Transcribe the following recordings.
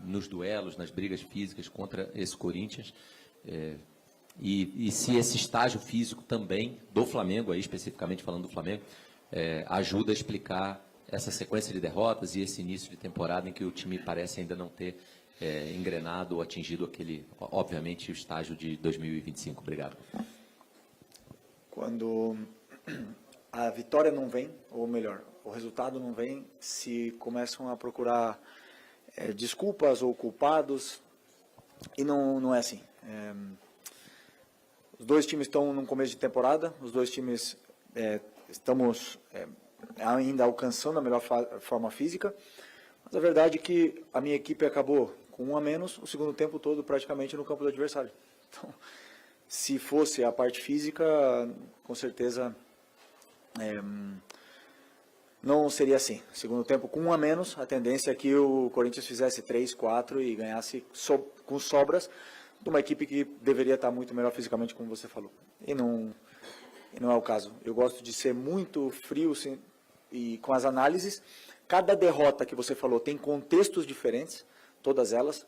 nos duelos, nas brigas físicas contra esse Corinthians. E se esse estágio físico também do Flamengo, aí especificamente falando do Flamengo, ajuda a explicar essa sequência de derrotas e esse início de temporada em que o time parece ainda não ter engrenado ou atingido obviamente, o estágio de 2025. Obrigado. Quando a vitória não vem, ou melhor, o resultado não vem, se começam a procurar desculpas ou culpados, e não é assim. Os dois times estão num começo de temporada, os dois times estamos ainda alcançando a melhor forma física, mas a verdade é que a minha equipe acabou com 1 a menos o segundo tempo todo praticamente no campo do adversário. Então, se fosse a parte física, com certeza não seria assim. Segundo tempo com 1 a menos, a tendência é que o Corinthians fizesse 3, 4 e ganhasse com sobras de uma equipe que deveria estar muito melhor fisicamente, como você falou. E não é o caso. Eu gosto de ser muito frio e com as análises. Cada derrota que você falou tem contextos diferentes, todas elas.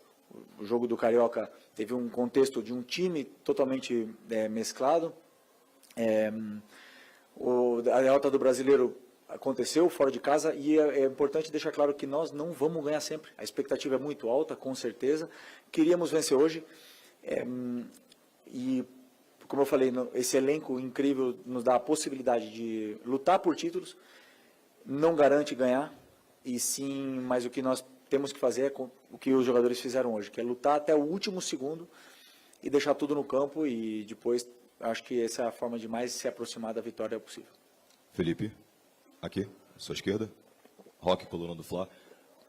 O jogo do Carioca teve um contexto de um time totalmente mesclado. A derrota do Brasileiro aconteceu fora de casa e é importante deixar claro que nós não vamos ganhar sempre. A expectativa é muito alta, com certeza. Queríamos vencer hoje. E, como eu falei, esse elenco incrível nos dá a possibilidade de lutar por títulos. Não garante ganhar, e sim, mas o que nós temos que fazer é o que os jogadores fizeram hoje, que é lutar até o último segundo e deixar tudo no campo, e depois acho que essa é a forma de mais se aproximar da vitória possível. Felipe, aqui, à sua esquerda, Roque, coluna do Fla.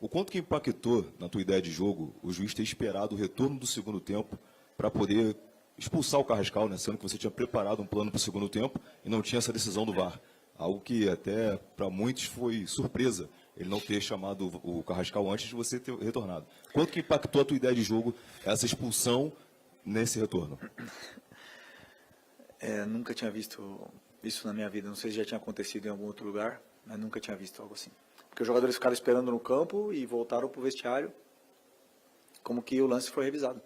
O quanto que impactou na tua ideia de jogo o juiz ter esperado o retorno do segundo tempo para poder expulsar o Carrascal, né, sendo que você tinha preparado um plano para o segundo tempo e não tinha essa decisão do VAR? Algo que até para muitos foi surpresa, ele não ter chamado o Carrascal antes de você ter retornado. Quanto que impactou a tua ideia de jogo essa expulsão nesse retorno? Nunca tinha visto isso na minha vida. Não sei se já tinha acontecido em algum outro lugar, mas nunca tinha visto algo assim. Porque os jogadores ficaram esperando no campo e voltaram para o vestiário como que o lance foi revisado.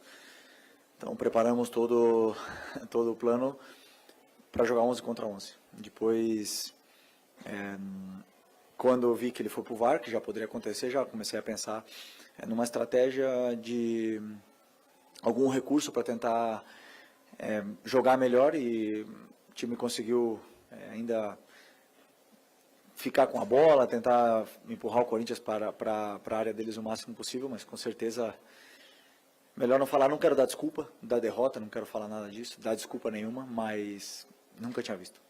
Então preparamos todo o plano para jogar 11 contra 11. Depois, quando eu vi que ele foi para o VAR, que já poderia acontecer, já comecei a pensar numa estratégia de algum recurso para tentar jogar melhor, e o time conseguiu ainda ficar com a bola, tentar empurrar o Corinthians para a área deles o máximo possível, mas com certeza melhor não falar. Não quero dar desculpa da derrota, não quero falar nada disso, dar desculpa nenhuma, mas nunca tinha visto.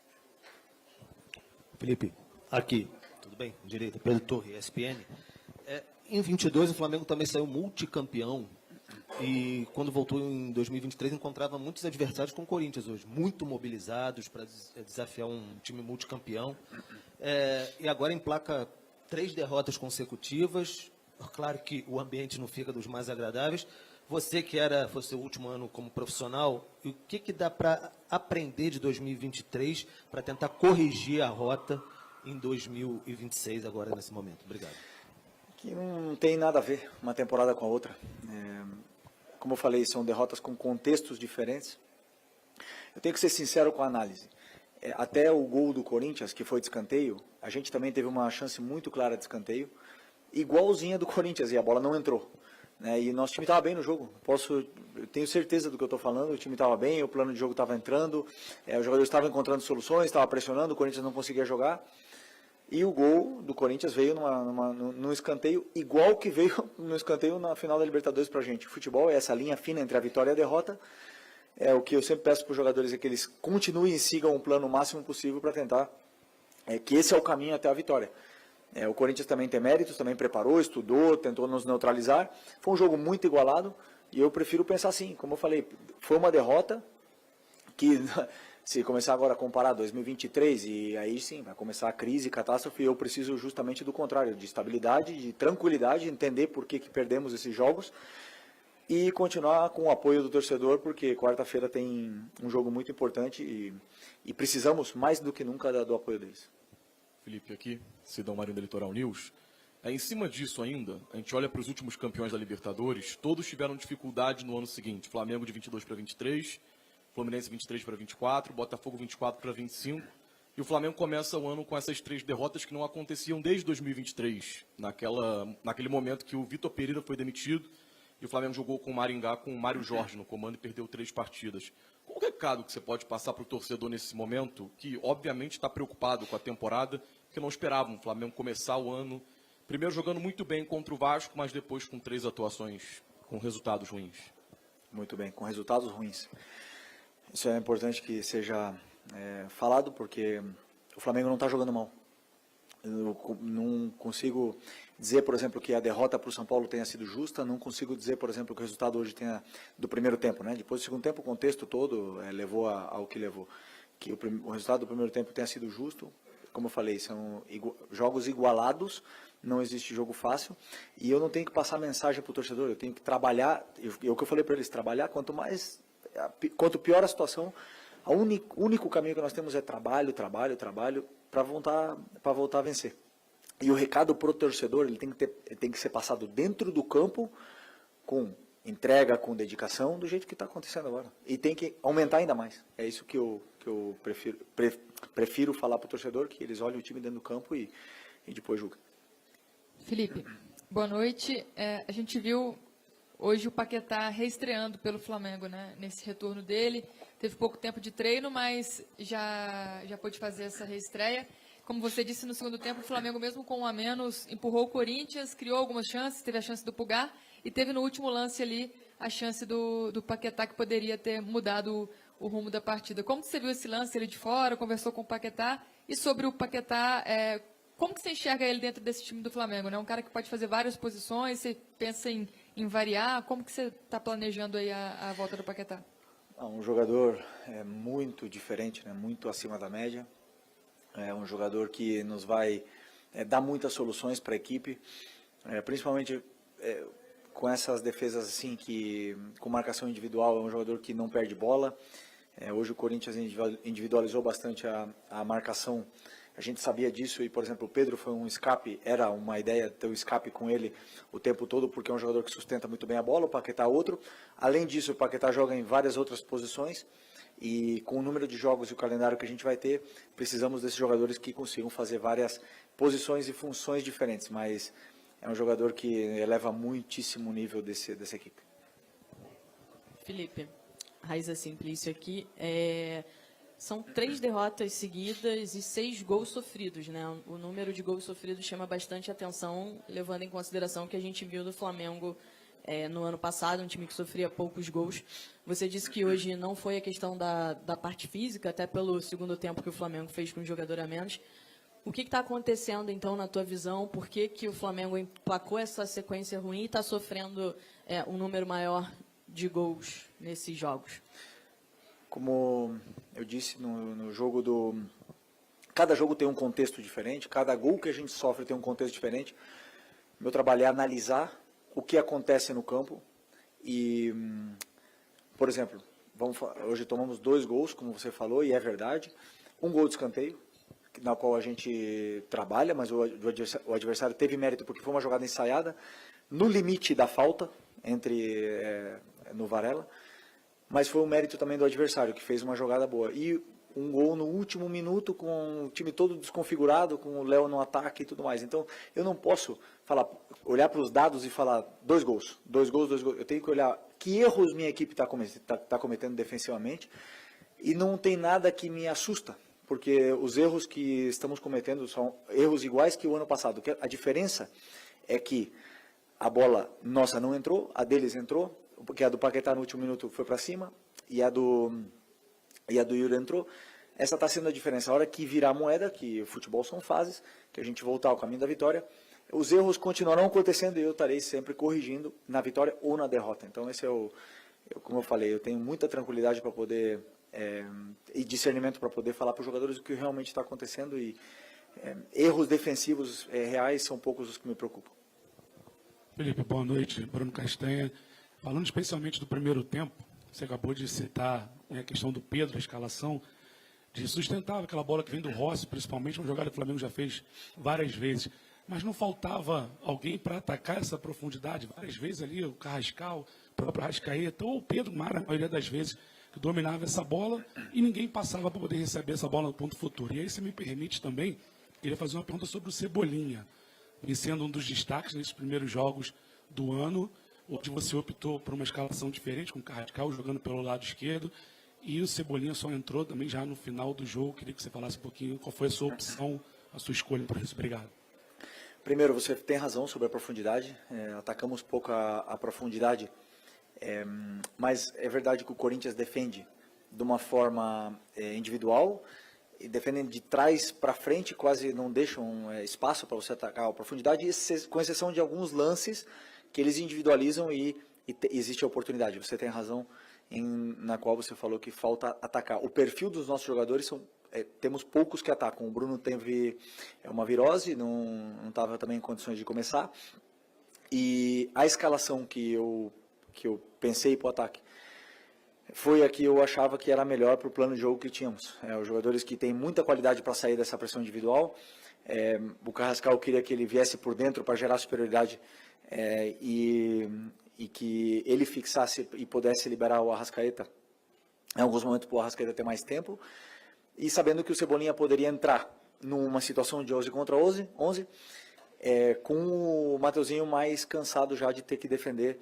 Felipe, aqui, tudo bem? Direita, Pedro Torre, ESPN. Em 22 o Flamengo também saiu multicampeão e quando voltou em 2023 encontrava muitos adversários com o Corinthians hoje, muito mobilizados para desafiar um time multicampeão. E agora emplaca 3 derrotas consecutivas. Claro que o ambiente não fica dos mais agradáveis. Você que foi seu último ano como profissional, o que dá para aprender de 2023 para tentar corrigir a rota em 2026 agora nesse momento? Obrigado. Que não tem nada a ver uma temporada com a outra. Como eu falei, são derrotas com contextos diferentes. Eu tenho que ser sincero com a análise. Até o gol do Corinthians, que foi de escanteio, a gente também teve uma chance muito clara de escanteio, igualzinha do Corinthians, e a bola não entrou. E nosso time estava bem no jogo. Eu tenho certeza do que eu estou falando. O time estava bem, o plano de jogo estava entrando, os jogadores estavam encontrando soluções, estavam pressionando, o Corinthians não conseguia jogar. E o gol do Corinthians veio num escanteio, igual que veio no escanteio na final da Libertadores para a gente. O futebol é essa linha fina entre a vitória e a derrota. O que eu sempre peço para os jogadores é que eles continuem e sigam o plano o máximo possível para tentar que esse é o caminho até a vitória. O Corinthians também tem méritos, também preparou, estudou, tentou nos neutralizar. Foi um jogo muito igualado e eu prefiro pensar assim, como eu falei, foi uma derrota que, se começar agora a comparar 2023, e aí sim, vai começar a crise, catástrofe, eu preciso justamente do contrário, de estabilidade, de tranquilidade, entender por que perdemos esses jogos e continuar com o apoio do torcedor, porque quarta-feira tem um jogo muito importante e precisamos mais do que nunca do apoio deles. Felipe, aqui, Sidão Marinho da Litoral News. Em cima disso ainda, a gente olha para os últimos campeões da Libertadores, todos tiveram dificuldade no ano seguinte. Flamengo de 22 para 23, Fluminense 23 para 24, Botafogo 24 para 25. E o Flamengo começa o ano com essas 3 derrotas que não aconteciam desde 2023, naquele momento que o Vitor Pereira foi demitido e o Flamengo jogou com o Maringá, com o Mário Jorge no comando e perdeu 3 partidas. Qual o recado que você pode passar para o torcedor nesse momento, que obviamente está preocupado com a temporada, porque não esperavam o Flamengo começar o ano, primeiro jogando muito bem contra o Vasco, mas depois com 3 atuações com resultados ruins? Muito bem, com resultados ruins. Isso é importante que seja falado, porque o Flamengo não está jogando mal. Eu não consigo dizer, por exemplo, que a derrota para o São Paulo tenha sido justa, não consigo dizer, por exemplo, que o resultado hoje tenha do primeiro tempo, né? Depois do segundo tempo, o contexto todo levou ao que levou. Que o resultado do primeiro tempo tenha sido justo, como eu falei, são jogos igualados, não existe jogo fácil, e eu não tenho que passar mensagem para o torcedor, eu tenho que trabalhar, o que eu falei para eles, trabalhar, quanto pior a situação, o único caminho que nós temos é trabalho, para voltar a vencer. E o recado para o torcedor, ele tem que ser passado dentro do campo, com entrega, com dedicação, do jeito que está acontecendo agora. E tem que aumentar ainda mais. É isso que eu prefiro falar para o torcedor, que eles olhem o time dentro do campo e depois julguem. Felipe, boa noite. A gente viu hoje o Paquetá reestreando pelo Flamengo, né? Nesse retorno dele. Teve pouco tempo de treino, mas já pôde fazer essa reestreia. Como você disse, no segundo tempo, o Flamengo, mesmo com um a menos, empurrou o Corinthians, criou algumas chances, teve a chance do Pulgar e teve no último lance ali a chance do Paquetá, que poderia ter mudado o rumo da partida. Como você viu esse lance, ele de fora, conversou com o Paquetá? E sobre o Paquetá, como que você enxerga ele dentro desse time do Flamengo? Né? Um cara que pode fazer várias posições, você pensa em variar, como que você está planejando aí a volta do Paquetá? Um jogador muito diferente, né? Muito acima da média. É um jogador que nos vai dar muitas soluções para a equipe, principalmente com essas defesas assim, com marcação individual. É um jogador que não perde bola. Hoje o Corinthians individualizou bastante a marcação. A gente sabia disso e, por exemplo, o Pedro foi um escape, era uma ideia ter o escape com ele o tempo todo, porque é um jogador que sustenta muito bem a bola, o Paquetá outro. Além disso, o Paquetá joga em várias outras posições e com o número de jogos e o calendário que a gente vai ter, precisamos desses jogadores que consigam fazer várias posições e funções diferentes, mas é um jogador que eleva muitíssimo o nível dessa equipe. Felipe, Raiza Simplício aqui. São 3 derrotas seguidas e 6 gols sofridos, né? O número de gols sofridos chama bastante atenção, levando em consideração que a gente viu do Flamengo no ano passado, um time que sofria poucos gols. Você disse que hoje não foi a questão da parte física, até pelo segundo tempo que o Flamengo fez com um jogador a menos. O que está acontecendo, então, na tua visão? Por que o Flamengo emplacou essa sequência ruim e está sofrendo um número maior de gols nesses jogos? Como eu disse no jogo cada jogo tem um contexto diferente, cada gol que a gente sofre tem um contexto diferente. Meu trabalho é analisar o que acontece no campo e, por exemplo, hoje tomamos 2 gols, como você falou, e é verdade. Um gol de escanteio, na qual a gente trabalha, mas o adversário teve mérito porque foi uma jogada ensaiada, no limite da falta, no Varela. Mas foi um mérito também do adversário, que fez uma jogada boa. E um gol no último minuto, com o time todo desconfigurado, com o Léo no ataque e tudo mais. Então, eu não posso olhar para os dados e falar 2 gols. Eu tenho que olhar que erros minha equipe está cometendo defensivamente. E não tem nada que me assusta, porque os erros que estamos cometendo são erros iguais que o ano passado. A diferença é que a bola nossa não entrou, a deles entrou, porque a do Paquetá no último minuto foi para cima e a do Yuri entrou. Essa está sendo a diferença. A hora que virar a moeda, que o futebol são fases, que a gente voltar ao caminho da vitória, os erros continuarão acontecendo e eu estarei sempre corrigindo na vitória ou na derrota. Então esse como eu falei, eu tenho muita tranquilidade para poder e discernimento para poder falar para os jogadores o que realmente está acontecendo e erros defensivos reais são poucos os que me preocupam. Felipe, boa noite. Bruno Castanha. Falando especialmente do primeiro tempo, você acabou de citar a questão do Pedro, a escalação, de sustentar aquela bola que vem do Rossi, principalmente, uma jogada que o Flamengo já fez várias vezes. mas não faltava alguém para atacar essa profundidade. Várias vezes ali, o Carrascal, o próprio Arrascaeta, ou o Pedro Mara, a maioria das vezes, que dominava essa bola e ninguém passava para poder receber essa bola no ponto futuro. E aí, se me permite também, queria fazer uma pergunta sobre o Cebolinha, vem sendo um dos destaques nesses primeiros jogos do ano, onde você optou por uma escalação diferente, com o Carrascal jogando pelo lado esquerdo, e o Cebolinha só entrou também já no final do jogo. Queria que você falasse um pouquinho qual foi a sua opção, a sua escolha por isso. Obrigado. Primeiro, você tem razão sobre a profundidade, atacamos pouco a profundidade, mas é verdade que o Corinthians defende de uma forma individual, e defendem de trás para frente, quase não deixam espaço para você atacar a profundidade, com exceção de alguns lances que eles individualizam e existe a oportunidade. Você tem razão na qual você falou que falta atacar. O perfil dos nossos jogadores temos poucos que atacam. O Bruno teve uma virose, não estava também em condições de começar. E a escalação que eu pensei para o ataque foi a que eu achava que era melhor para o plano de jogo que tínhamos. Os jogadores que têm muita qualidade para sair dessa pressão individual. O Carrascal queria que ele viesse por dentro para gerar superioridade e que ele fixasse e pudesse liberar o Arrascaeta. Em alguns momentos, para o Arrascaeta ter mais tempo. E sabendo que o Cebolinha poderia entrar numa situação de 11 contra 11, com o Mateuzinho mais cansado já de ter que defender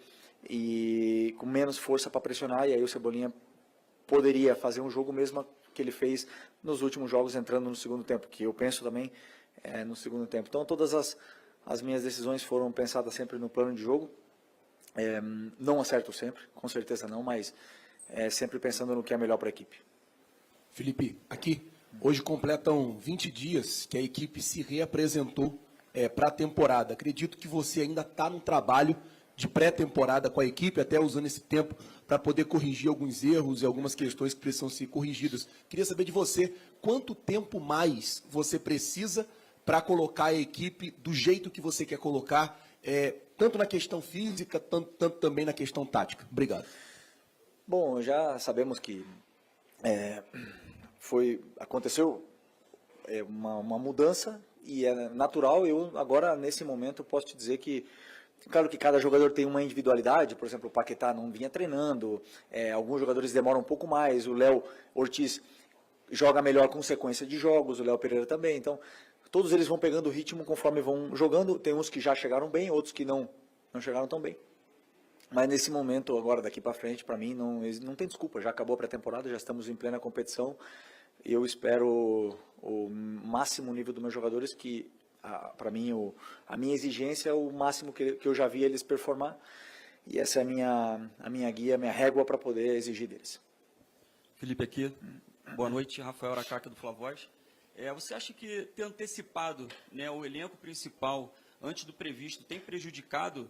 e com menos força para pressionar, e aí o Cebolinha poderia fazer um jogo mesmo que ele fez nos últimos jogos, entrando no segundo tempo, que eu penso também no segundo tempo. Então, todas as minhas decisões foram pensadas sempre no plano de jogo. Não acerto sempre, com certeza não, mas sempre pensando no que é melhor para a equipe. Felipe, aqui, hoje completam 20 dias que a equipe se reapresentou para a temporada. Acredito que você ainda está num trabalho de pré-temporada com a equipe, até usando esse tempo para poder corrigir alguns erros e algumas questões que precisam ser corrigidas. Queria saber de você, quanto tempo mais você precisa para colocar a equipe do jeito que você quer colocar, tanto na questão física, tanto também na questão tática? Obrigado. Bom, já sabemos que aconteceu uma mudança e é natural. Eu agora, nesse momento, posso te dizer que, claro que cada jogador tem uma individualidade. Por exemplo, o Paquetá não vinha treinando, alguns jogadores demoram um pouco mais, o Léo Ortiz joga melhor com sequência de jogos, o Léo Pereira também. Então, todos eles vão pegando o ritmo conforme vão jogando. Tem uns que já chegaram bem, outros que não chegaram tão bem. Mas nesse momento, agora, daqui para frente, para mim, não tem desculpa. Já acabou a pré-temporada, já estamos em plena competição. Eu espero o máximo nível dos meus jogadores, que, para mim, a minha exigência é o máximo que eu já vi eles performar. E essa é a minha guia, a minha régua para poder exigir deles. Felipe aqui. Boa noite, Rafael Aracaca do Flavoz. Você acha que ter antecipado, né, o elenco principal antes do previsto tem prejudicado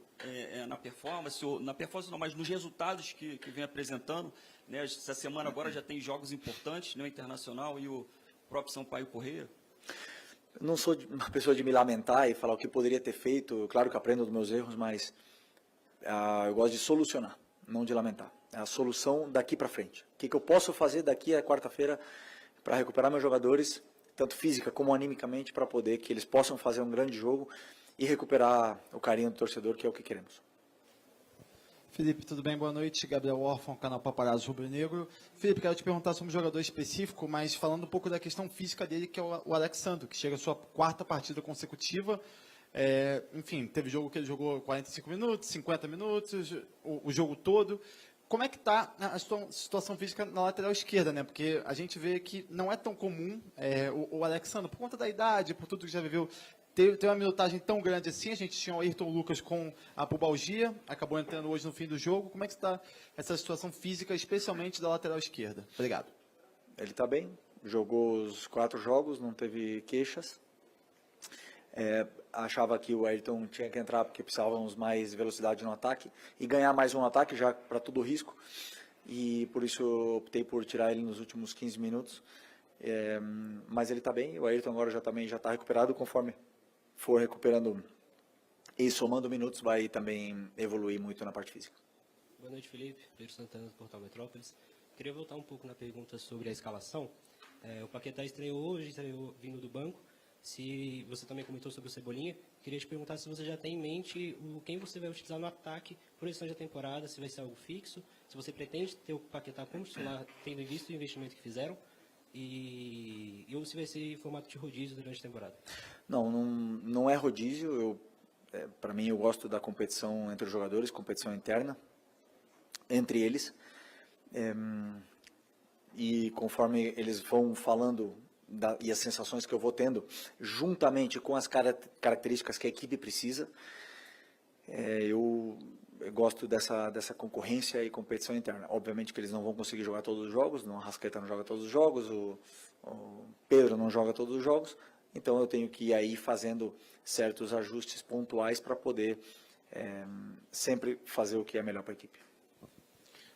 na performance, ou na performance não, mas nos resultados que vem apresentando? Né? Essa semana agora já tem jogos importantes, né, o Internacional e o próprio Sampaio Corrêa. Não sou uma pessoa de me lamentar e falar o que poderia ter feito. Claro que aprendo dos meus erros, mas eu gosto de solucionar, não de lamentar. É a solução daqui para frente. O que eu posso fazer daqui a quarta-feira para recuperar meus jogadores, tanto física como animicamente, para poder que eles possam fazer um grande jogo e recuperar o carinho do torcedor, que é o que queremos. Felipe, tudo bem? Boa noite. Gabriel Orfan, canal Paparazzo Rubro Negro. Felipe, quero te perguntar sobre um jogador específico, mas falando um pouco da questão física dele, que é o Alexandre, que chega à sua 4ª partida consecutiva. Enfim, teve jogo que ele jogou 45 minutos, 50 minutos, o jogo todo. Como é que está a situação física na lateral esquerda, né? Porque a gente vê que não é tão comum o Alexandre, por conta da idade, por tudo que já viveu, ter uma minutagem tão grande assim. A gente tinha o Ayrton Lucas com a pubalgia, acabou entrando hoje no fim do jogo. Como é que está essa situação física, especialmente da lateral esquerda? Obrigado. Ele está bem, jogou os 4 jogos, não teve queixas. Achava que o Ayrton tinha que entrar porque precisávamos mais velocidade no ataque e ganhar mais um ataque já para todo risco, e por isso eu optei por tirar ele nos últimos 15 minutos. Mas ele está bem, o Ayrton agora também já está recuperado. Conforme for recuperando e somando minutos, vai também evoluir muito na parte física. Boa noite, Felipe. Pedro Santana, do Portal Metrópolis. Queria voltar um pouco na pergunta sobre a escalação. O Paquetá estreou hoje, estreou vindo do banco. Se você também comentou sobre o Cebolinha, queria te perguntar se você já tem em mente quem você vai utilizar no ataque por restante da temporada, se vai ser algo fixo, se você pretende ter o Paquetá como titular, tendo em vista o investimento que fizeram, ou se vai ser em formato de rodízio durante a temporada. Não é rodízio. Para mim, eu gosto da competição entre os jogadores, competição interna, entre eles. E conforme eles vão falando e as sensações que eu vou tendo, juntamente com as características que a equipe precisa, eu gosto dessa concorrência e competição interna. Obviamente que eles não vão conseguir jogar todos os jogos, o Arrascaeta não joga todos os jogos, o Pedro não joga todos os jogos, então eu tenho que ir aí fazendo certos ajustes pontuais para poder sempre fazer o que é melhor para a equipe.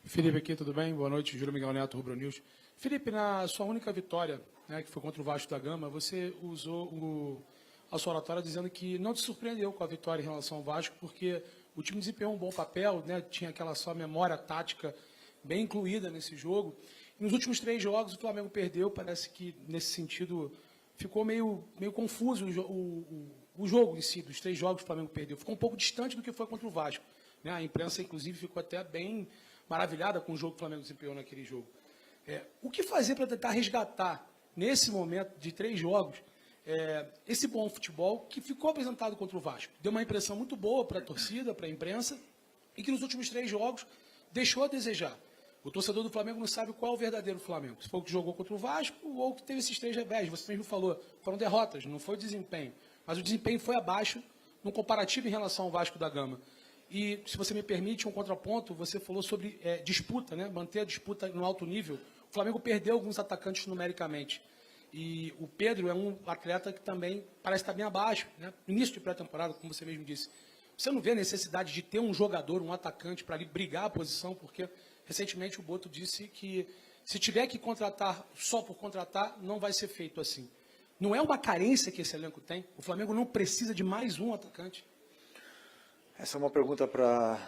Felipe aqui, tudo bem? Boa noite, Júlio Miguel Neto, Rubro News. Felipe, na sua única vitória, né, que foi contra o Vasco da Gama, você usou a sua oratória dizendo que não te surpreendeu com a vitória em relação ao Vasco, porque o time desempenhou um bom papel, né, tinha aquela sua memória tática bem incluída nesse jogo. E nos últimos 3 jogos o Flamengo perdeu, parece que nesse sentido ficou meio confuso o jogo em si, dos 3 jogos que o Flamengo perdeu. Ficou um pouco distante do que foi contra o Vasco, né? A imprensa, inclusive, ficou até bem maravilhada com o jogo que o Flamengo desempenhou naquele jogo. O que fazer para tentar resgatar, nesse momento de 3 jogos, esse bom futebol que ficou apresentado contra o Vasco? Deu uma impressão muito boa para a torcida, para a imprensa, e que nos últimos 3 jogos deixou a desejar. O torcedor do Flamengo não sabe qual é o verdadeiro Flamengo. Se foi o que jogou contra o Vasco ou que teve esses 3 revés. Você mesmo falou, foram derrotas, não foi desempenho. Mas o desempenho foi abaixo no comparativo em relação ao Vasco da Gama. E, se você me permite, um contraponto, você falou sobre disputa, né? Manter a disputa no alto nível. O Flamengo perdeu alguns atacantes numericamente. E o Pedro é um atleta que também parece estar bem abaixo, né? Início de pré-temporada, como você mesmo disse. Você não vê a necessidade de ter um jogador, um atacante, para ali brigar a posição, porque recentemente o Boto disse que se tiver que contratar só por contratar, não vai ser feito assim. Não é uma carência que esse elenco tem? O Flamengo não precisa de mais um atacante? Essa é uma pergunta para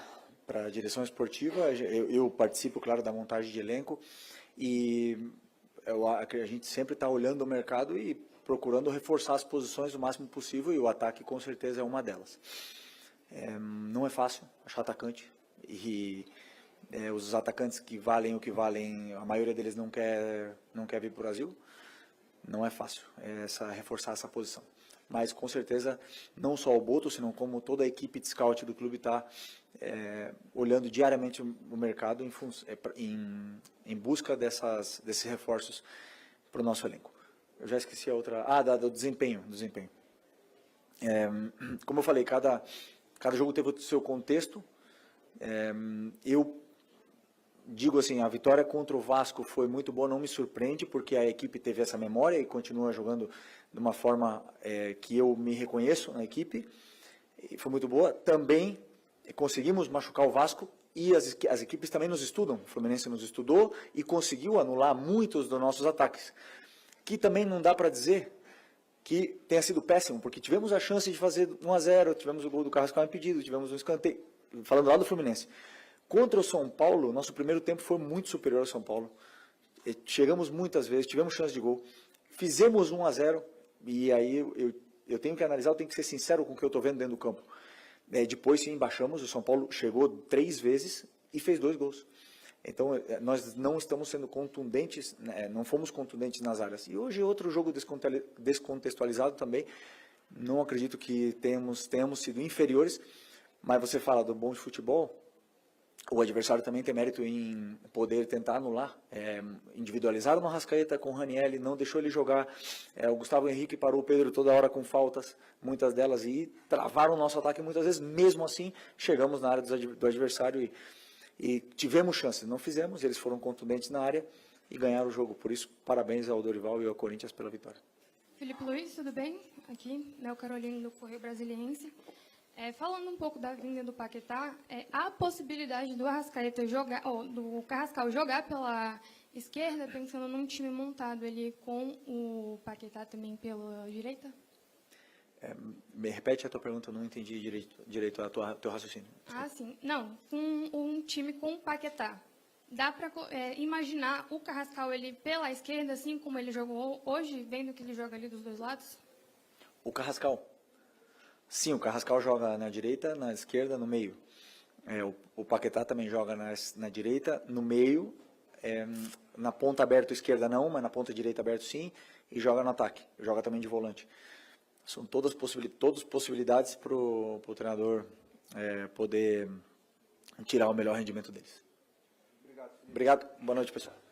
a direção esportiva. Eu participo, claro, da montagem de elenco e a gente sempre está olhando o mercado e procurando reforçar as posições o máximo possível, e o ataque com certeza é uma delas. Não é fácil achar atacante, e os atacantes que valem o que valem, a maioria deles não quer vir para o Brasil. Não é fácil reforçar essa posição. Mas, com certeza, não só o Boto, senão como toda a equipe de scout do clube está olhando diariamente o mercado em busca desses reforços para o nosso elenco. Eu já esqueci a outra... do desempenho. Como eu falei, cada jogo teve o seu contexto. Eu digo assim, a vitória contra o Vasco foi muito boa, não me surpreende, porque a equipe teve essa memória e continua jogando de uma forma que eu me reconheço na equipe. E foi muito boa. Também conseguimos machucar o Vasco e as equipes também nos estudam. O Fluminense nos estudou e conseguiu anular muitos dos nossos ataques. Que também não dá para dizer que tenha sido péssimo, porque tivemos a chance de fazer 1-0, tivemos o gol do Carrascal impedido, tivemos um escanteio, falando lá do Fluminense. Contra o São Paulo, nosso primeiro tempo foi muito superior ao São Paulo. Chegamos muitas vezes, tivemos chance de gol. Fizemos 1-0, e aí eu tenho que analisar, eu tenho que ser sincero com o que eu estou vendo dentro do campo. Depois, sim, baixamos, o São Paulo chegou 3 vezes e fez 2 gols. Então, nós não estamos sendo contundentes, não fomos contundentes nas áreas. E hoje, outro jogo descontextualizado também, não acredito que tenhamos sido inferiores, mas você fala do bom de futebol, o adversário também tem mérito em poder tentar anular. Individualizaram o Arrascaeta com o Ranieri, não deixou ele jogar. O Gustavo Henrique parou o Pedro toda hora com faltas, muitas delas, e travaram o nosso ataque muitas vezes. Mesmo assim, chegamos na área do adversário e tivemos chances. Não fizemos, eles foram contundentes na área e ganharam o jogo. Por isso, parabéns ao Dorival e ao Corinthians pela vitória. Felipe Luiz, tudo bem? Aqui, Neo Carolino do Correio Brasiliense. Falando um pouco da vinda do Paquetá, há a possibilidade do Arrascaeta do Carrascal jogar pela esquerda, pensando num time montado ali com o Paquetá também pela direita? Me repete a tua pergunta, eu não entendi direito teu raciocínio. Desculpa. Sim. Não, um time com o Paquetá. Dá para imaginar o Carrascal ele pela esquerda, assim como ele jogou hoje, vendo que ele joga ali dos 2 lados? O Carrascal. Sim, o Carrascal joga na direita, na esquerda, no meio. O Paquetá também joga na direita, no meio, na ponta aberta esquerda não, mas na ponta direita aberto sim, e joga no ataque, joga também de volante. São todas possibilidades para o treinador poder tirar o melhor rendimento deles. Obrigado. Boa noite, pessoal.